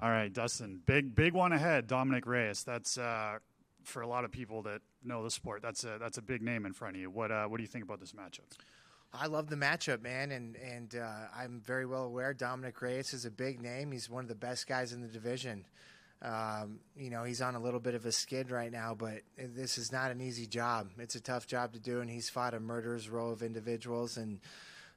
All right, Dustin, big one ahead. Dominic Reyes. That's for a lot of people that know the sport. That's a big name in front of you. What do you think about this matchup? I love the matchup, man, and I'm very well aware Dominic Reyes is a big name. He's one of the best guys in the division. He's on a little bit of a skid right now, but this is not an easy job. It's a tough job to do, and he's fought a murderer's row of individuals. And,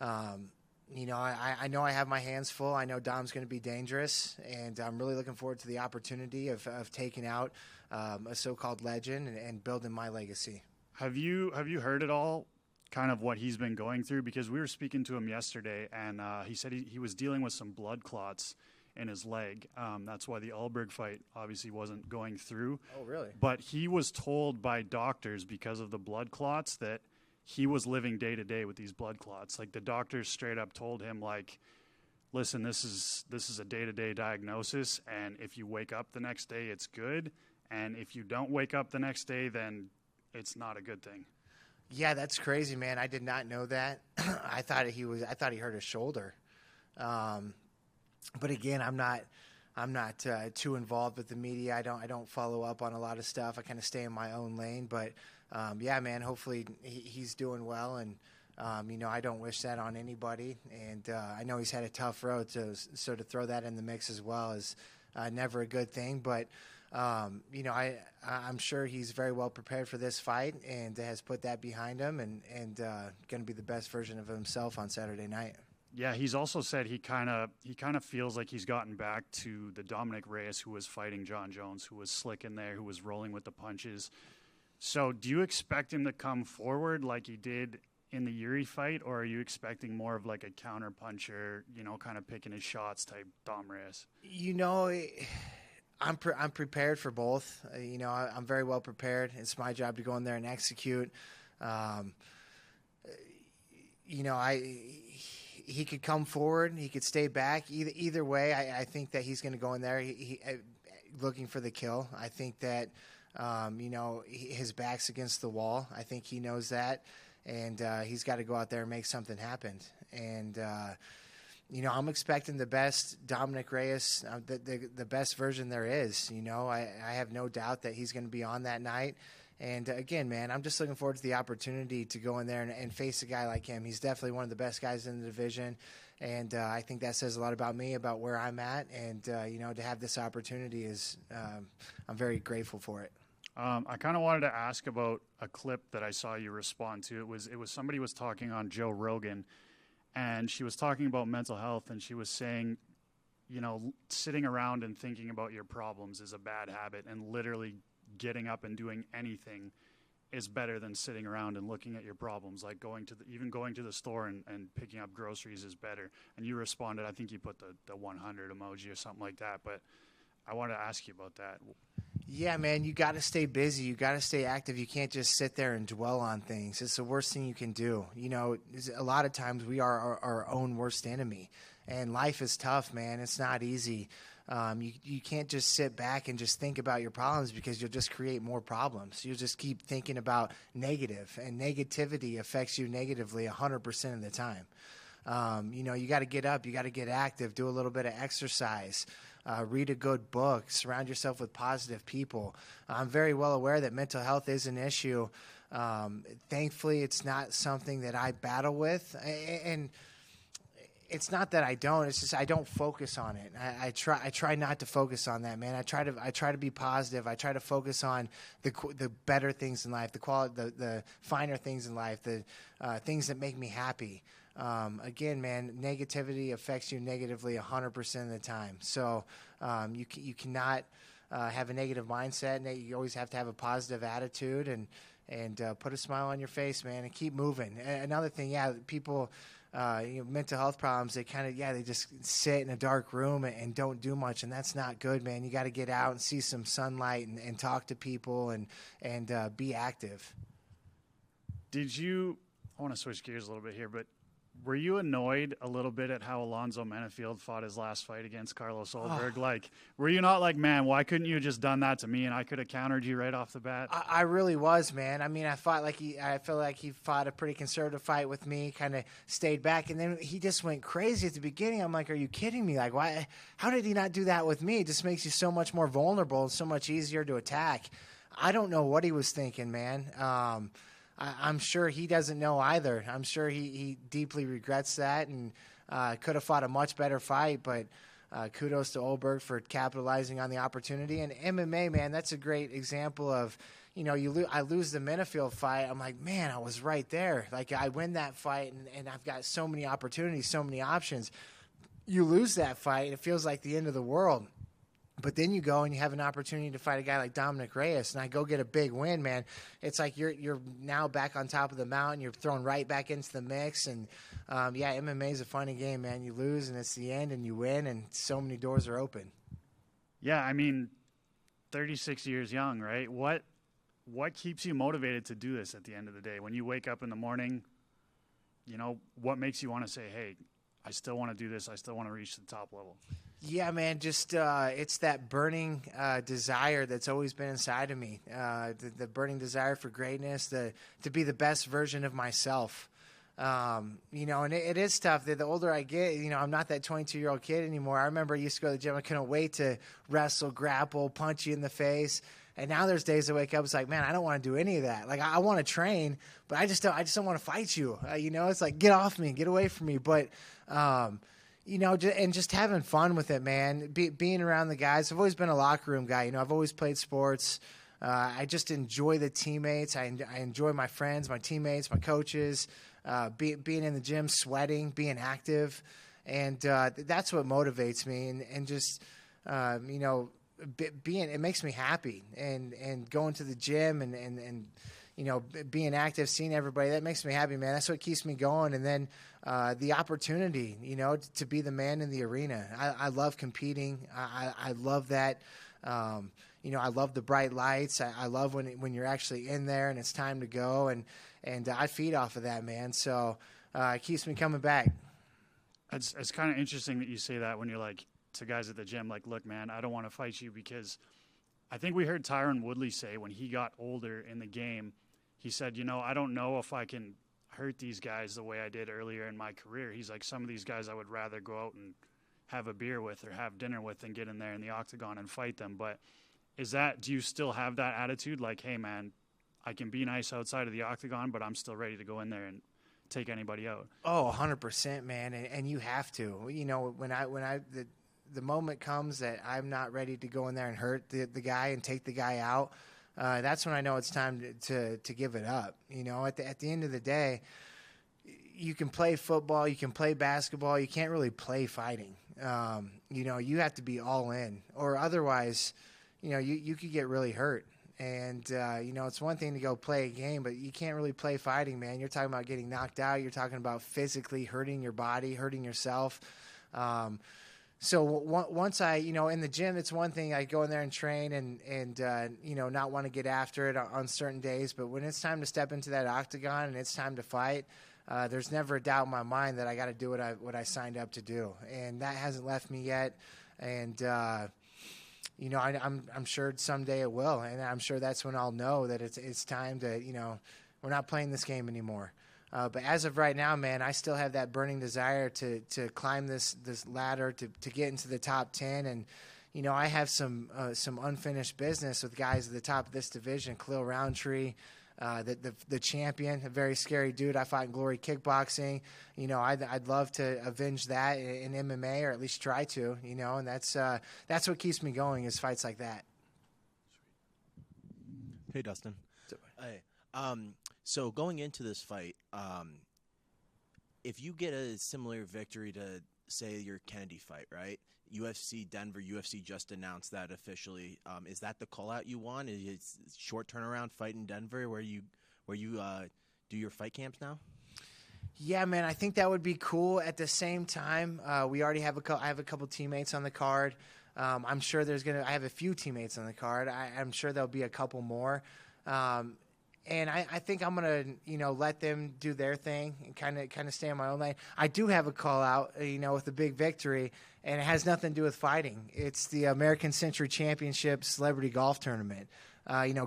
I know I have my hands full. I know Dom's going to be dangerous, and I'm really looking forward to the opportunity of taking out a so-called legend and building my legacy. Have you heard at all kind of what he's been going through? Because we were speaking to him yesterday, and he said he was dealing with some blood clots in his leg. That's why the Alberg fight obviously wasn't going through. Oh, really? But he was told by doctors because of the blood clots that he was living day to day with these blood clots. Like the doctors straight up told him, like, listen, this is a day to day diagnosis, and if you wake up the next day, it's good, and if you don't wake up the next day, then it's not a good thing. Yeah, that's crazy, man. I did not know that. I thought he hurt his shoulder. But again, I'm not too involved with the media. I don't follow up on a lot of stuff. I kind of stay in my own lane. But yeah, man, hopefully he's doing well, and I don't wish that on anybody. And I know he's had a tough road, so to throw that in the mix as well is never a good thing. But I'm sure he's very well prepared for this fight and has put that behind him, and going to be the best version of himself on Saturday night. Yeah, he's also said he kind of feels like he's gotten back to the Dominic Reyes who was fighting John Jones, who was slick in there, who was rolling with the punches. So do you expect him to come forward like he did in the Yuri fight, or are you expecting more of like a counter puncher, kind of picking his shots type Dom Reyes? I'm prepared for both. I'm very well prepared. It's my job to go in there and execute. He could come forward. He could stay back. Either way, I think that he's going to go in there he looking for the kill. I think that, his back's against the wall. I think he knows that, and he's got to go out there and make something happen. And, I'm expecting the best Dominic Reyes, the best version there is. I have no doubt that he's going to be on that night. And again, man, I'm just looking forward to the opportunity to go in there and face a guy like him. He's definitely one of the best guys in the division, and I think that says a lot about me, about where I'm at. And to have this opportunity is, I'm very grateful for it. I kind of wanted to ask about a clip that I saw you respond to. It was somebody was talking on Joe Rogan, and she was talking about mental health, and she was saying, sitting around and thinking about your problems is a bad habit, and literally getting up and doing anything is better than sitting around and looking at your problems. Like going to the store and picking up groceries is better. And you responded, I think you put the 100 emoji or something like that. But I want to ask you about that. Yeah, man, you got to stay busy. You got to stay active. You can't just sit there and dwell on things. It's the worst thing you can do. A lot of times we are our own worst enemy. And life is tough, man. It's not easy. You can't just sit back and just think about your problems, because you'll just create more problems. You'll just keep thinking about negative, and negativity affects you negatively 100% of the time. You got to get up, you got to get active, do a little bit of exercise, read a good book, surround yourself with positive people. I'm very well aware that mental health is an issue. Thankfully, it's not something that I battle with, and it's not that I don't. It's just I don't focus on it. I try not to focus on that, man. I try to be positive. I try to focus on the better things in life, the finer things in life, the things that make me happy. Again, man, negativity affects you negatively 100% of the time. So you cannot have a negative mindset. And you always have to have a positive attitude and put a smile on your face, man, and keep moving. Another thing, people. Mental health problems, they just sit in a dark room and don't do much, and that's not good, man. You got to get out and see some sunlight and talk to people and be active. I want to switch gears a little bit here, but Were you annoyed a little bit at how Alonzo Menifield fought his last fight against Carlos Ulberg? Like, were you not like, man, why couldn't you have just done that to me and I could have countered you right off the bat? I really was, man. I mean, I feel like he fought a pretty conservative fight with me, kind of stayed back, and then he just went crazy at the beginning. I'm like, are you kidding me? Like, why? How did he not do that with me? It just makes you so much more vulnerable and so much easier to attack. I don't know what he was thinking, man. I'm sure he doesn't know either. I'm sure he deeply regrets that and could have fought a much better fight, but kudos to Ulberg for capitalizing on the opportunity. And MMA, man, that's a great example of, I lose the Menifield fight. I'm like, man, I was right there. Like, I win that fight, and I've got so many opportunities, so many options. You lose that fight, it feels like the end of the world. But then you go and you have an opportunity to fight a guy like Dominic Reyes, and I go get a big win, man. It's like you're now back on top of the mountain. You're thrown right back into the mix. And, MMA is a funny game, man. You lose, and it's the end, and you win, and so many doors are open. Yeah, I mean, 36 years young, right? What keeps you motivated to do this at the end of the day? When you wake up in the morning, what makes you want to say, hey, I still want to do this. I still want to reach the top level. Yeah, man, just it's that burning desire that's always been inside of me, the burning desire for greatness, to be the best version of myself. And it is tough. The older I get, I'm not that 22-year-old kid anymore. I remember I used to go to the gym. I couldn't wait to wrestle, grapple, punch you in the face. And now there's days I wake up, it's like, man, I don't want to do any of that. Like, I want to train, but I just don't want to fight you. It's like, get off me, get away from me. But, and just having fun with it, man. Being around the guys. I've always been a locker room guy. I've always played sports. I just enjoy the teammates. I enjoy my friends, my teammates, my coaches, being in the gym, sweating, being active. And that's what motivates me. And just, it makes me happy. And going to the gym and being active, seeing everybody, that makes me happy, man. That's what keeps me going. And then the opportunity, to be the man in the arena. I love competing. I love that. I love the bright lights. I love when you're actually in there and it's time to go. And I feed off of that, man. So it keeps me coming back. It's kind of interesting that you say that when you're like to guys at the gym, like, look, man, I don't want to fight you, because I think we heard Tyron Woodley say when he got older in the game, he said, I don't know if I can hurt these guys the way I did earlier in my career. He's like, some of these guys I would rather go out and have a beer with or have dinner with than get in there in the octagon and fight them. But do you still have that attitude? Like, hey, man, I can be nice outside of the octagon, but I'm still ready to go in there and take anybody out. Oh, 100%, man. And you have to, when the moment comes that I'm not ready to go in there and hurt the guy and take the guy out, that's when I know it's time to give it up. At the end of the day, you can play football, you can play basketball, you can't really play fighting. You have to be all in, or otherwise, you could get really hurt. And, it's one thing to go play a game, but you can't really play fighting, man. You're talking about getting knocked out. You're talking about physically hurting your body, hurting yourself. So once I, in the gym, it's one thing. I go in there and train and not want to get after it on certain days. But when it's time to step into that octagon and it's time to fight, there's never a doubt in my mind that I got to do what I signed up to do. And that hasn't left me yet. And, I'm sure someday it will. And I'm sure that's when I'll know that it's time to, we're not playing this game anymore. But as of right now, man, I still have that burning desire to climb this ladder, to get into the top 10. And, I have some unfinished business with guys at the top of this division. Khalil Roundtree, the champion, a very scary dude. I fought in Glory Kickboxing. I'd love to avenge that in MMA, or at least try to, and that's what keeps me going, is fights like that. Hey, Dustin. Hey. So going into this fight, if you get a similar victory to, say, your Kennedy fight, right? UFC Denver, UFC just announced that officially. Is that the call out you want? Is it short turnaround fight in Denver where you do your fight camps now? Yeah, man, I think that would be cool. At the same time, we already have I have a couple teammates on the card. I'm sure I have a few teammates on the card. I'm sure there'll be a couple more. And I think I'm gonna, let them do their thing and kind of stay in my own lane. I do have a call out, with a big victory, and it has nothing to do with fighting. It's the American Century Championship Celebrity Golf Tournament.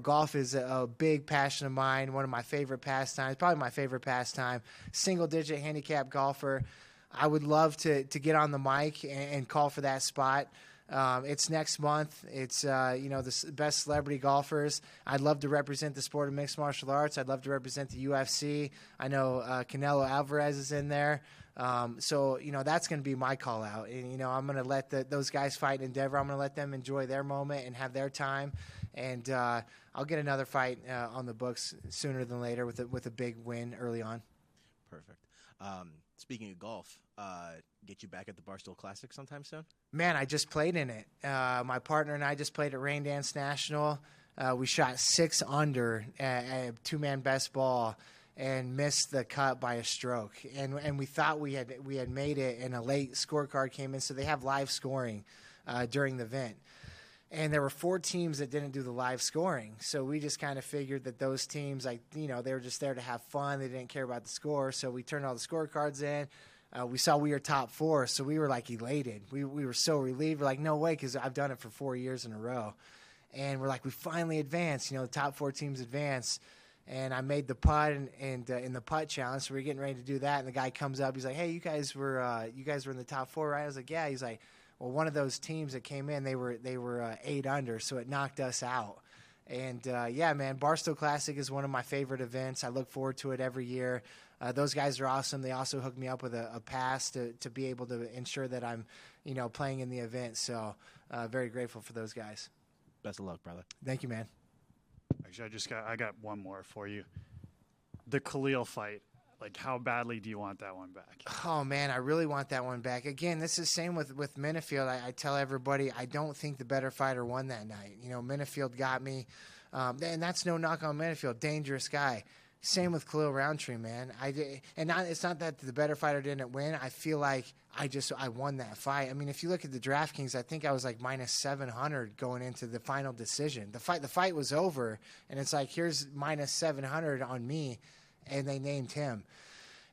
Golf is a big passion of mine, one of my favorite pastimes, probably my favorite pastime. Single-digit handicap golfer. I would love to get on the mic and call for that spot. It's next month. It's, the best celebrity golfers. I'd love to represent the sport of mixed martial arts. I'd love to represent the UFC. I know Canelo Alvarez is in there. So that's going to be my call out. And, I'm going to let those guys fight in Endeavor. I'm going to let them enjoy their moment and have their time. And I'll get another fight on the books sooner than later with a big win early on. Perfect. Speaking of golf, get you back at the Barstool Classic sometime soon? Man, I just played in it. My partner and I just played at Rain Dance National. We shot 6 under at a 2-man best ball and missed the cut by a stroke. And we thought we had made it, and a late scorecard came in, so they have live scoring during the event. And there were 4 teams that didn't do the live scoring. So we just kind of figured that those teams, they were just there to have fun. They didn't care about the score. So we turned all the scorecards in. We saw we were top 4, so we were, elated. We were so relieved. We're like, no way, because I've done it for 4 years in a row. And we're like, we finally advanced. The top 4 teams advanced. And I made the putt and in the putt challenge, so we were getting ready to do that. And the guy comes up. He's like, hey, you guys were in the top 4, right? I was like, yeah. He's like, well, one of those teams that came in, they were 8 under, so it knocked us out. And, yeah, man, Barstool Classic is one of my favorite events. I look forward to it every year. Those guys are awesome. They also hooked me up with a pass to be able to ensure that I'm, playing in the event. So very grateful for those guys. Best of luck, brother. Thank you, man. Actually, I got one more for you. The Khalil fight. How badly do you want that one back? Oh, man, I really want that one back. Again, this is the same with Minifield. I tell everybody I don't think the better fighter won that night. Minifield got me. And that's no knock on Minifield. Dangerous guy. Same with Khalil Roundtree, man. It's not that the better fighter didn't win. I feel like I won that fight. I mean, if you look at the DraftKings, I think I was minus 700 going into the final decision. The fight was over, and it's here's minus 700 on me, and they named him.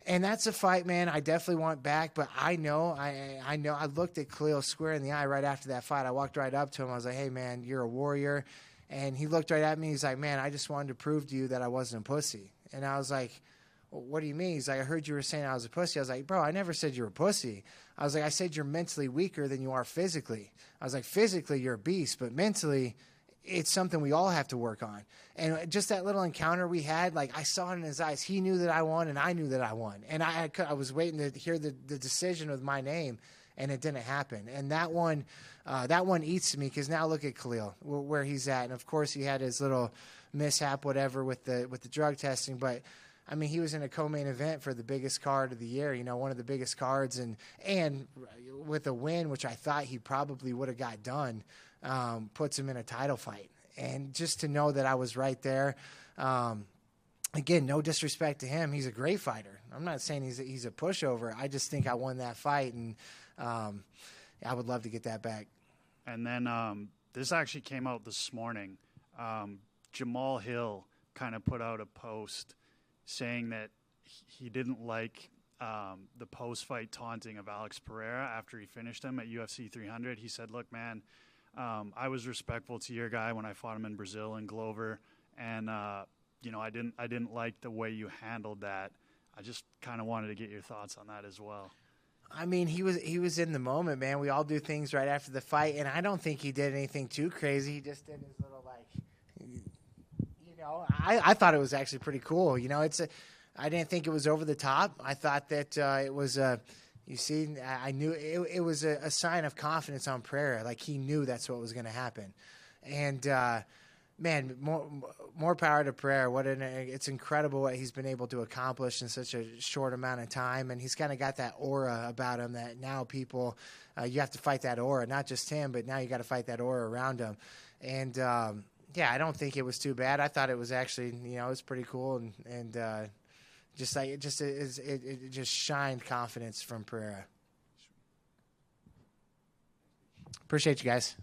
And that's a fight, man, I definitely want back, but I know I looked at Khalil square in the eye right after that fight. I walked right up to him. I was like, hey, man, you're a warrior. And he looked right at me. He's like, man, I just wanted to prove to you that I wasn't a pussy. And I was like, well, what do you mean? He's like, I heard you were saying I was a pussy. I was like, bro, I never said you were a pussy. I was like, I said you're mentally weaker than you are physically. I was like, physically, you're a beast, but mentally, it's something we all have to work on. And just that little encounter we had, I saw it in his eyes. He knew that I won, and I knew that I won. And I was waiting to hear the decision with my name, and it didn't happen. And that one eats me, because now look at Khalil, where he's at. And, of course, he had his little mishap, whatever, with the drug testing. But, I mean, he was in a co-main event for the biggest card of the year, one of the biggest cards. And with a win, which I thought he probably would have got done, puts him in a title fight. And just to know that I was right there, again, no disrespect to him. He's a great fighter. I'm not saying he's a pushover. I just think I won that fight, and I would love to get that back. And then this actually came out this morning. Jamal Hill kind of put out a post saying that he didn't like the post-fight taunting of Alex Pereira after he finished him at UFC 300. He said, look, man, I was respectful to your guy when I fought him in Brazil and Glover, and I didn't like the way you handled that. I just kind of wanted to get your thoughts on that as well. I mean, he was in the moment, man. We all do things right after the fight, and I don't think he did anything too crazy. He just did his little I thought it was actually pretty cool. I didn't think it was over the top. I thought that it was you see, I knew it was a sign of confidence on Pereira. He knew that's what was going to happen. And, man, more power to Pereira. It's incredible what he's been able to accomplish in such a short amount of time. And he's kind of got that aura about him that now people, you have to fight that aura, not just him, but now you got to fight that aura around him. And, yeah, I don't think it was too bad. I thought it was actually, it was pretty cool. And it just shined confidence from Pereira. Appreciate you guys.